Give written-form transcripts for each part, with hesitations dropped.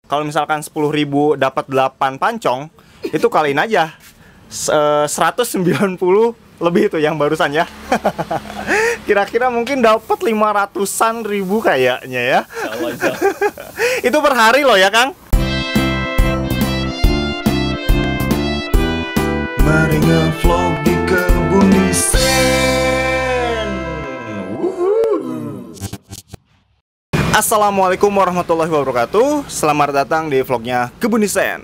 Kalau misalkan 10.000 dapat 8 pancong, itu kaliin aja 190 lebih itu yang barusan ya. Kira-kira mungkin dapat 500-an ribu kayaknya ya. Itu per hari loh ya, Kang. Mari nge-vlog di Kebun Sen. Assalamualaikum warahmatullahi wabarakatuh. Selamat datang di vlognya Kebun Sen.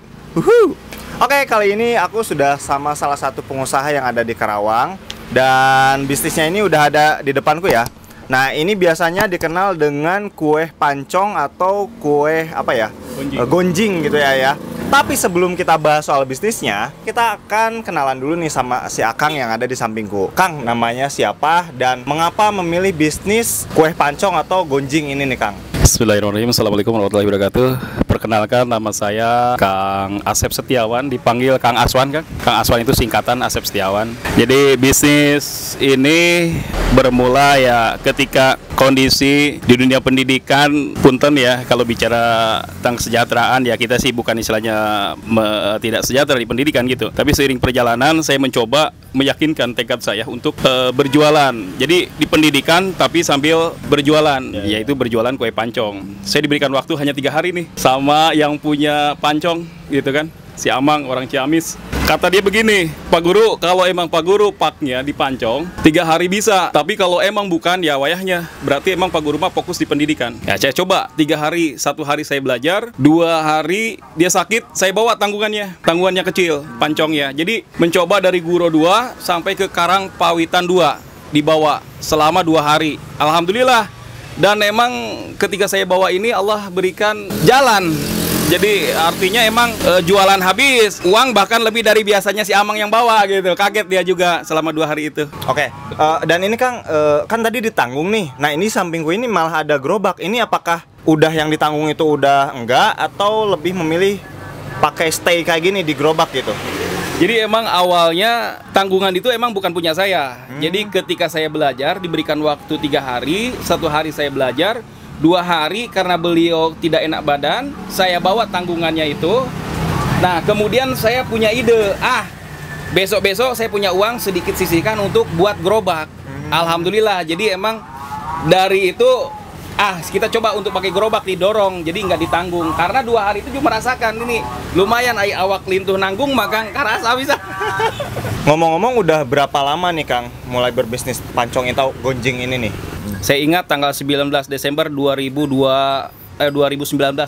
Oke, kali ini aku sudah sama salah satu pengusaha yang ada di Karawang. Dan bisnisnya ini udah ada di depanku ya. Nah, ini biasanya dikenal dengan kue pancong atau kue apa ya? Gonjing gitu ya. Tapi sebelum kita bahas soal bisnisnya, kita akan kenalan dulu nih sama si Akang yang ada di sampingku. Kang, namanya siapa dan mengapa memilih bisnis kue pancong atau gonjing ini nih, Kang? Bismillahirrahmanirrahim. Assalamualaikum warahmatullahi wabarakatuh. Perkenalkan, nama saya Kang Asep Setiawan, dipanggil Kang Aswan, Kang. Kang Aswan itu singkatan Asep Setiawan. Jadi bisnis ini bermula ya ketika kondisi di dunia pendidikan, punten ya, kalau bicara tentang kesejahteraan ya, kita sih bukan istilahnya tidak sejahtera di pendidikan gitu. Tapi seiring perjalanan saya mencoba meyakinkan tekad saya untuk berjualan. Jadi di pendidikan tapi sambil berjualan, yaitu berjualan kue pancong. Saya diberikan waktu hanya 3 hari nih sama yang punya pancong gitu kan, si Amang, orang Ciamis. Kata dia begini, Pak Guru, kalau emang Pak Guru paknya di pancong 3 hari bisa, tapi kalau emang bukan ya wayahnya. Berarti emang Pak Guru mah fokus di pendidikan. Ya saya coba 3 hari, 1 hari saya belajar, 2 hari dia sakit, saya bawa tanggungannya kecil, pancongnya. Jadi mencoba dari Guro 2 sampai ke Karang Pawitan 2 dibawa selama 2 hari. Alhamdulillah. Dan emang ketika saya bawa ini Allah berikan jalan. Jadi artinya emang jualan habis, uang bahkan lebih dari biasanya si Amang yang bawa gitu. Kaget dia juga selama 2 hari itu. Oke, dan ini Kang, kan tadi ditanggung nih. Nah, ini sampingku ini malah ada gerobak. Ini apakah udah yang ditanggung itu udah enggak, atau lebih memilih pakai stay kayak gini di gerobak gitu? Jadi emang awalnya tanggungan itu emang bukan punya saya. Jadi ketika saya belajar diberikan waktu 3 hari, 1 hari saya belajar, 2 hari karena beliau tidak enak badan, saya bawa tanggungannya itu. Nah, kemudian saya punya ide, besok-besok saya punya uang sedikit sisihkan untuk buat gerobak. Alhamdulillah, jadi emang dari itu, kita coba untuk pakai gerobak didorong, jadi nggak ditanggung. Karena 2 hari itu juga merasakan ini, lumayan awak lintuh nanggung, maka karasa bisa. Ngomong-ngomong, udah berapa lama nih Kang mulai berbisnis pancong atau gonjing ini nih? Saya ingat tanggal 19 Desember 2019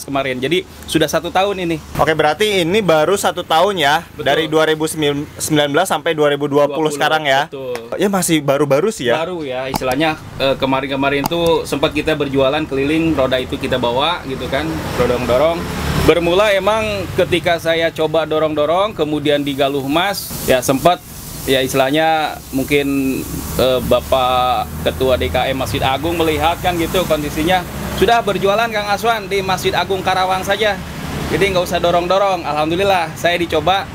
kemarin. Jadi sudah 1 tahun ini. Oke, berarti ini baru 1 tahun ya. Betul. Dari 2019 sampai 2020 sekarang ya. Betul. Ya masih baru-baru sih ya. Baru ya, istilahnya kemarin-kemarin tuh sempat kita berjualan keliling, roda itu kita bawa gitu kan, dorong-dorong. Bermula emang ketika saya coba dorong-dorong, kemudian di Galuh Mas, ya sempat ya istilahnya mungkin Bapak Ketua DKM Masjid Agung melihat kan gitu kondisinya. Sudah berjualan Kang Aswan di Masjid Agung Karawang saja, jadi nggak usah dorong-dorong. Alhamdulillah saya dicoba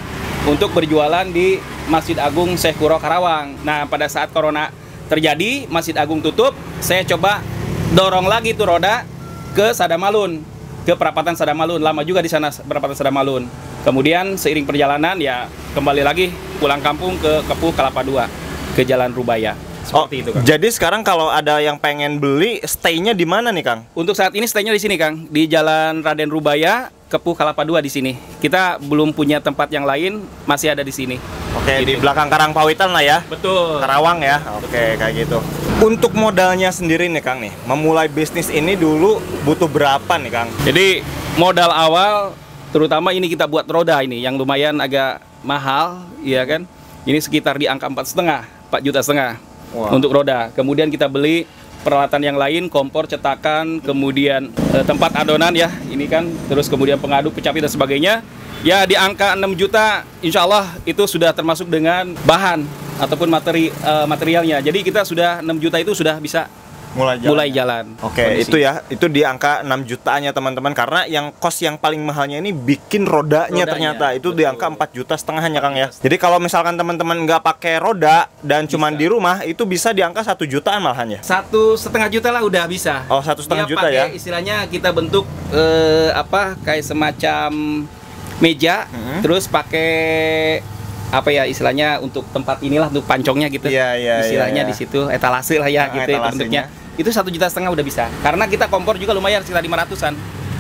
untuk berjualan di Masjid Agung Syekh Kuro Karawang. Nah, pada saat Corona terjadi, Masjid Agung tutup, saya coba dorong lagi tuh roda ke Sadamalun, ke perapatan Sadamalun. Lama juga di sana perapatan Sadamalun. Kemudian seiring perjalanan ya kembali lagi pulang kampung ke Kepuh Kelapa II, ke Jalan Rubaya. Seperti itu, Kang. Jadi sekarang kalau ada yang pengen beli, stay-nya di mana nih, Kang? Untuk saat ini stay-nya di sini, Kang, di Jalan Raden Rubaya, Kepuh Kelapa II di sini. Kita belum punya tempat yang lain, masih ada di sini. Oke, gitu. Di belakang Karang Pawitan lah ya. Betul. Karawang ya. Oke, kayak gitu. Untuk modalnya sendiri nih, Kang nih, memulai bisnis ini dulu butuh berapa nih, Kang? Jadi modal awal, terutama ini kita buat roda ini yang lumayan agak mahal, ya kan? Ini sekitar di angka 4,5 juta. Wow. Untuk roda. Kemudian kita beli peralatan yang lain, kompor, cetakan, kemudian tempat adonan ya, ini kan, terus kemudian pengaduk, kecapi dan sebagainya. Ya di angka 6 juta, insya Allah itu sudah termasuk dengan bahan ataupun materialnya. Jadi kita sudah 6 juta itu sudah bisa mulai jalan. Oke, itu ya, itu di angka 6 jutaan ya teman-teman. Karena yang kos yang paling mahalnya ini bikin rodanya ternyata itu di angka 4,5 juta ya Kang ya. Jadi kalau misalkan teman-teman nggak pakai roda dan cuman di rumah, itu bisa di angka 1 jutaan malahan ya. 1,5 juta lah udah bisa. Oh, 1,5 juta ya. Istilahnya kita bentuk kayak semacam meja, terus pakai apa ya istilahnya untuk tempat inilah untuk pancongnya gitu. Istilahnya di situ etalase lah ya gitu itu bentuknya. Itu 1,5 juta udah bisa. Karena kita kompor juga lumayan sekitar 500-an.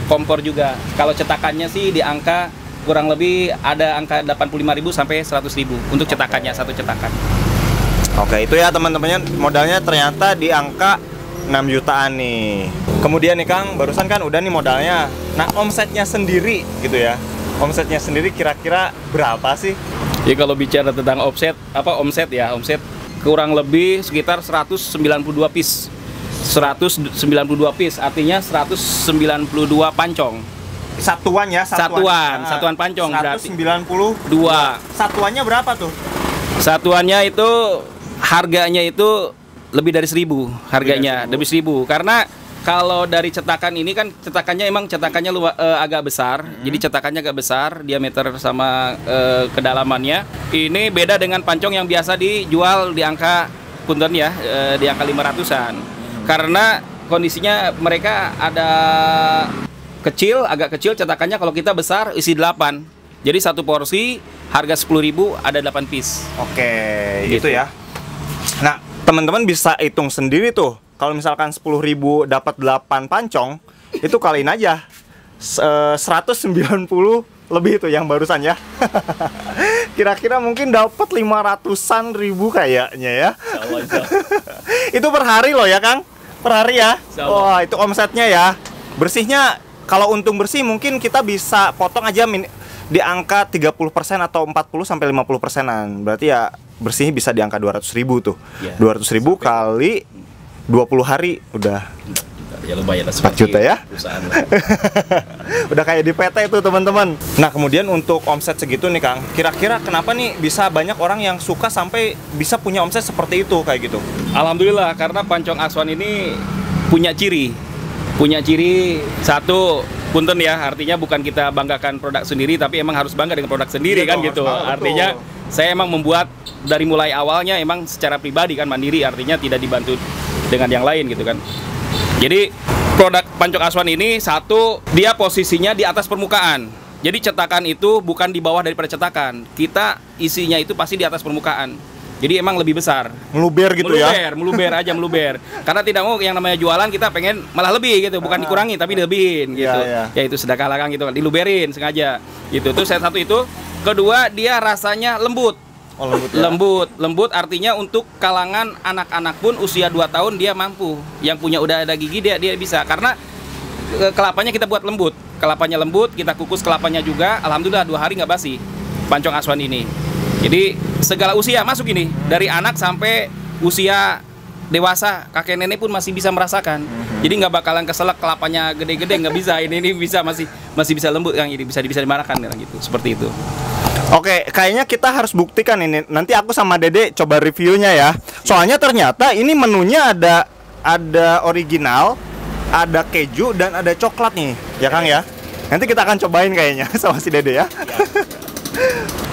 Kompor juga. Kalau cetakannya sih di angka kurang lebih ada angka 85.000 sampai 100.000 untuk cetakannya, satu cetakan. Oke, itu ya teman-temannya, modalnya ternyata di angka 6 jutaan nih. Kemudian nih Kang, barusan kan udah nih modalnya. Nah, omsetnya sendiri gitu ya. Omsetnya sendiri kira-kira berapa sih? Ya kalau bicara tentang omset kurang lebih sekitar 192 piece. 192 piece artinya 192 pancong. Satuan ya, satuan pancong 192. Satuannya berapa tuh? Satuannya itu harganya itu lebih dari 1.000 harganya, lebih 1.000 karena kalau dari cetakan ini kan cetakannya agak besar, jadi cetakannya agak besar, diameter sama kedalamannya. Ini beda dengan pancong yang biasa dijual di angka punten ya, di angka 500-an. Karena kondisinya mereka ada agak kecil cetakannya, kalau kita besar isi 8. Jadi satu porsi harga 10.000 ada 8 piece. Oke, gitu. Itu ya. Nah, teman-teman bisa hitung sendiri tuh. Kalau misalkan 10.000 dapat 8 pancong, itu kaliin aja 190 lebih itu yang barusan ya. Kira-kira mungkin dapat 500-an ribu kayaknya ya. Itu per hari loh ya Kang? Per hari ya? Wah, itu omsetnya ya. Bersihnya, kalau untung bersih mungkin kita bisa potong aja di angka 30% atau 40-50%an. Berarti ya bersih bisa di angka 200.000 tuh. 200.000 kali 20 hari udah ya lumayan 4 juta ya. Udah kayak di PT itu teman-teman. Nah, kemudian untuk omset segitu nih Kang, kira-kira kenapa nih bisa banyak orang yang suka sampai bisa punya omset seperti itu kayak gitu? Alhamdulillah, karena pancong Aswan ini punya ciri satu, punten ya, artinya bukan kita banggakan produk sendiri, tapi emang harus bangga dengan produk sendiri kan gitu. Artinya saya emang membuat dari mulai awalnya emang secara pribadi kan, mandiri, artinya tidak dibantu dengan yang lain gitu kan. Jadi produk pancong Aswan ini satu, dia posisinya di atas permukaan. Jadi cetakan itu bukan di bawah daripada cetakan. Kita isinya itu pasti di atas permukaan. Jadi emang lebih besar. Meluber gitu ya? Meluber. Karena tidak mau yang namanya jualan kita pengen malah lebih gitu, bukan dikurangi tapi dilebihin gitu. Ya itu sedekah lagang gitu kan, diluberin sengaja. Gitu. Itu satu itu. Kedua, dia rasanya lembut. Lembut artinya untuk kalangan anak-anak pun usia 2 tahun dia mampu. Yang punya udah ada gigi dia bisa. Karena kelapanya kita buat lembut. Kelapanya lembut, kita kukus kelapanya juga. Alhamdulillah 2 hari nggak basi pancong Aswan ini. Jadi segala usia masuk ini, dari anak sampai usia dewasa, kakek nenek pun masih bisa merasakan. Jadi nggak bakalan keselak kelapanya gede-gede, nggak bisa. Ini bisa masih bisa lembut Kang, jadi bisa dimakan gitu. Seperti itu. Oke, kayaknya kita harus buktikan ini. Nanti aku sama Dede coba reviewnya ya. Soalnya ternyata ini menunya ada original, ada keju dan ada coklat nih, ya Kang ya. Nanti kita akan cobain kayaknya sama si Dede ya.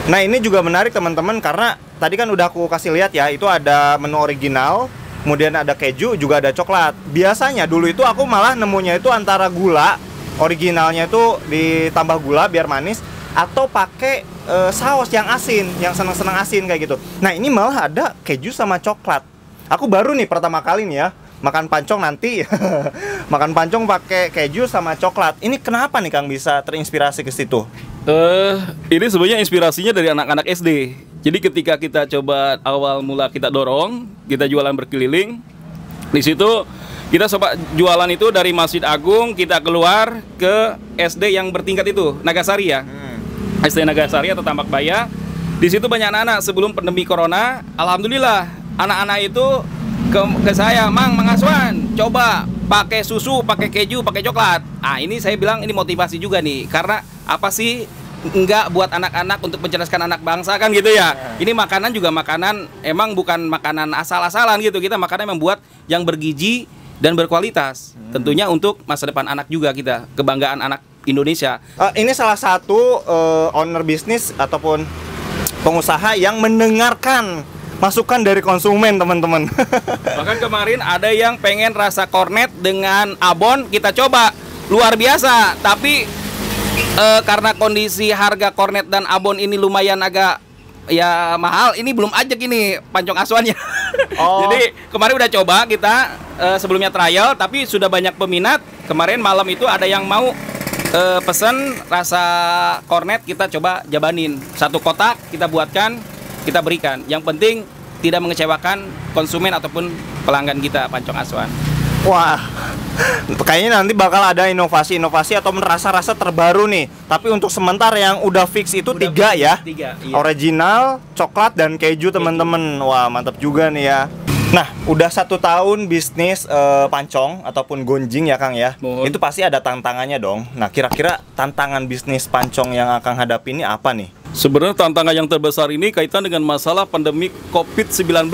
Nah, ini juga menarik teman-teman karena tadi kan udah aku kasih lihat ya, itu ada menu original, kemudian ada keju, juga ada coklat. Biasanya dulu itu aku malah nemunya itu antara gula, originalnya itu ditambah gula biar manis, atau pakai saus yang asin, yang seneng-seneng asin kayak gitu. Nah, ini malah ada keju sama coklat. Aku baru nih pertama kali nih ya makan pancong nanti. Makan pancong pakai keju sama coklat. Ini kenapa nih Kang bisa terinspirasi ke situ? Ini sebenarnya inspirasinya dari anak-anak SD. Jadi ketika kita coba awal mula kita dorong, kita jualan berkeliling. Di situ kita coba jualan itu dari Masjid Agung, kita keluar ke SD yang bertingkat itu, Nagasari ya. SD Nagasari atau Tambak Baya. Di situ banyak anak-anak sebelum pandemi corona. Alhamdulillah anak-anak itu ke saya, Mang Aswan, coba pakai susu, pakai keju, pakai coklat. Ah, ini saya bilang ini motivasi juga nih, karena apa sih enggak buat anak-anak untuk mencerdaskan anak bangsa kan gitu ya. Ini makanan juga makanan emang bukan makanan asal-asalan gitu. Kita makanan yang membuat yang bergizi, dan berkualitas. Tentunya untuk masa depan anak juga kita, kebanggaan anak Indonesia. Ini salah satu owner bisnis ataupun pengusaha yang mendengarkan masukan dari konsumen, teman-teman. Bahkan kemarin ada yang pengen rasa kornet dengan abon, kita coba luar biasa. Tapi karena kondisi harga kornet dan abon ini lumayan agak ya mahal, ini belum ajak ini pancong asuhannya. Jadi kemarin udah coba kita sebelumnya trial, tapi sudah banyak peminat. Kemarin malam itu ada yang mau pesan rasa kornet, kita coba jabanin 1 kotak, kita buatkan, kita berikan. Yang penting tidak mengecewakan konsumen ataupun pelanggan kita pancong asuhan. Wah, kayaknya nanti bakal ada inovasi-inovasi atau rasa-rasa terbaru nih. Tapi untuk sementara yang udah fix itu udah 3 ya. 3, iya. Original, coklat, dan keju, teman-teman. Wah, mantap juga nih ya. Nah, udah 1 tahun bisnis pancong ataupun gonjing ya Kang ya. Itu pasti ada tantangannya dong. Nah, kira-kira tantangan bisnis pancong yang akan hadapi ini apa nih? Sebenarnya tantangan yang terbesar ini kaitan dengan masalah pandemi COVID-19.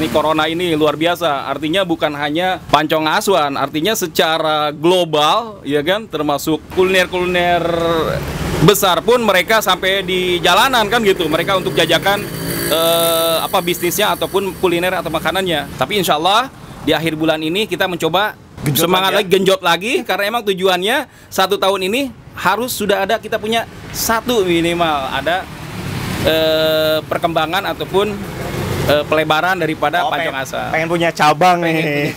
Ini corona ini luar biasa. Artinya bukan hanya pancong asuhan, artinya secara global ya kan, termasuk kuliner-kuliner besar pun mereka sampai di jalanan kan gitu. Mereka untuk jajakan bisnisnya ataupun kuliner atau makanannya. Tapi insya Allah di akhir bulan ini kita mencoba genjot lagi karena emang tujuannya 1 tahun ini harus sudah ada, kita punya 1 minimal ada perkembangan ataupun pelebaran daripada pancong asuhan. Pengen punya cabang nih.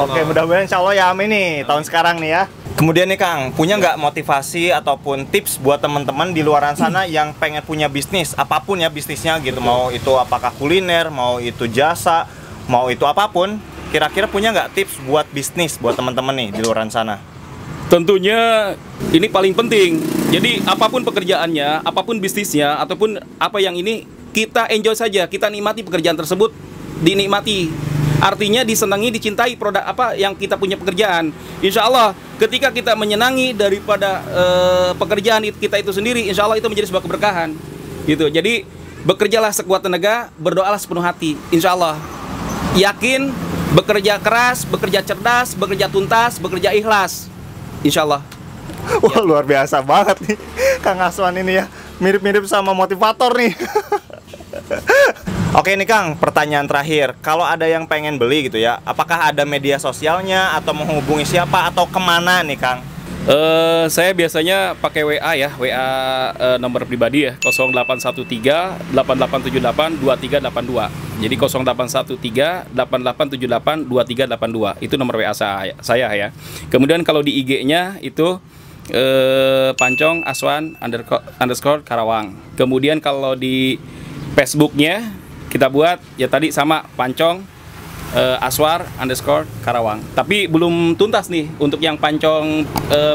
Oke, mudah-mudahan insya Allah ya amin nih tahun sekarang nih ya. Kemudian nih Kang, punya nggak motivasi ataupun tips buat teman-teman di luaran sana yang pengen punya bisnis, apapun ya bisnisnya gitu, mau itu apakah kuliner, mau itu jasa, mau itu apapun, kira-kira punya nggak tips buat bisnis buat teman-teman nih di luaran sana? Tentunya ini paling penting. Jadi apapun pekerjaannya, apapun bisnisnya, ataupun apa yang ini, kita enjoy saja, kita nikmati pekerjaan tersebut, dinikmati. Artinya disenangi, dicintai produk apa yang kita punya pekerjaan. Insya Allah ketika kita menyenangi daripada pekerjaan kita itu sendiri, insya Allah itu menjadi sebuah keberkahan gitu. Jadi bekerjalah sekuat tenaga, berdoalah sepenuh hati. Insya Allah yakin, bekerja keras, bekerja cerdas, bekerja tuntas, bekerja ikhlas, insya Allah. Wah, luar biasa banget nih Kang Aswan ini ya. Mirip-mirip sama motivator nih. Oke nih Kang, pertanyaan terakhir. Kalau ada yang pengen beli gitu ya, apakah ada media sosialnya atau menghubungi siapa atau kemana nih Kang? Saya biasanya pakai WA ya, WA nomor pribadi ya, 0813 8878 2382. Jadi 0813 8878 2382. Itu nomor WA saya ya. Kemudian kalau di IG-nya itu pancong asuhan underscore Karawang. Kemudian kalau di Facebook-nya kita buat ya tadi sama pancong aswar underscore Karawang. Tapi belum tuntas nih untuk yang pancong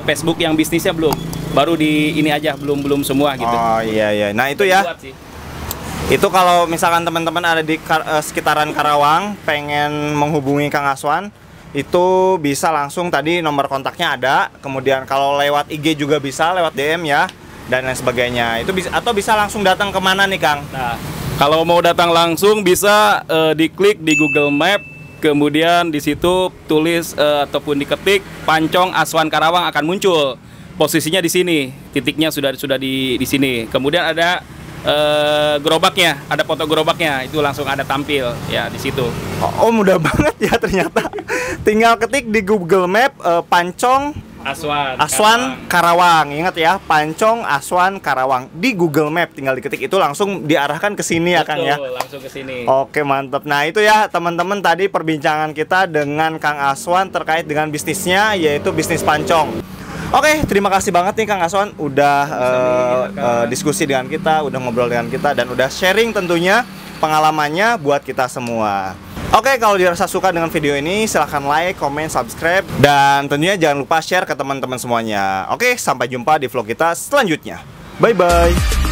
Facebook yang bisnisnya belum. Baru di ini aja belum semua gitu. Oh iya. Nah itu ya. Itu kalau misalkan teman-teman ada di sekitaran Karawang pengen menghubungi Kang Aswan, itu bisa langsung, tadi nomor kontaknya ada. Kemudian kalau lewat IG juga bisa, lewat DM ya, dan lain sebagainya. Itu bisa, atau bisa langsung datang kemana nih Kang? Nah, kalau mau datang langsung bisa diklik di Google Map, kemudian di situ tulis ataupun diketik pancong asuhan Karawang akan muncul. Posisinya di sini, titiknya sudah di sini. Kemudian ada gerobaknya, ada foto gerobaknya, itu langsung ada tampil ya di situ. Oh mudah banget ya ternyata. Tinggal ketik di Google Map pancong Aswan Karawang. Ingat ya, pancong Aswan Karawang di Google Map, tinggal diketik itu langsung diarahkan ke sini ya Kang ya. Langsung ke sini. Oke, mantap. Nah, itu ya teman-teman tadi perbincangan kita dengan Kang Aswan terkait dengan bisnisnya, yaitu bisnis pancong. Oke, terima kasih banget nih Kang Aswan udah diskusi dengan kita, udah ngobrol dengan kita, dan udah sharing tentunya pengalamannya buat kita semua. Oke, kalau dirasa suka dengan video ini, silahkan like, comment, subscribe, dan tentunya jangan lupa share ke teman-teman semuanya. Oke, sampai jumpa di vlog kita selanjutnya. Bye-bye.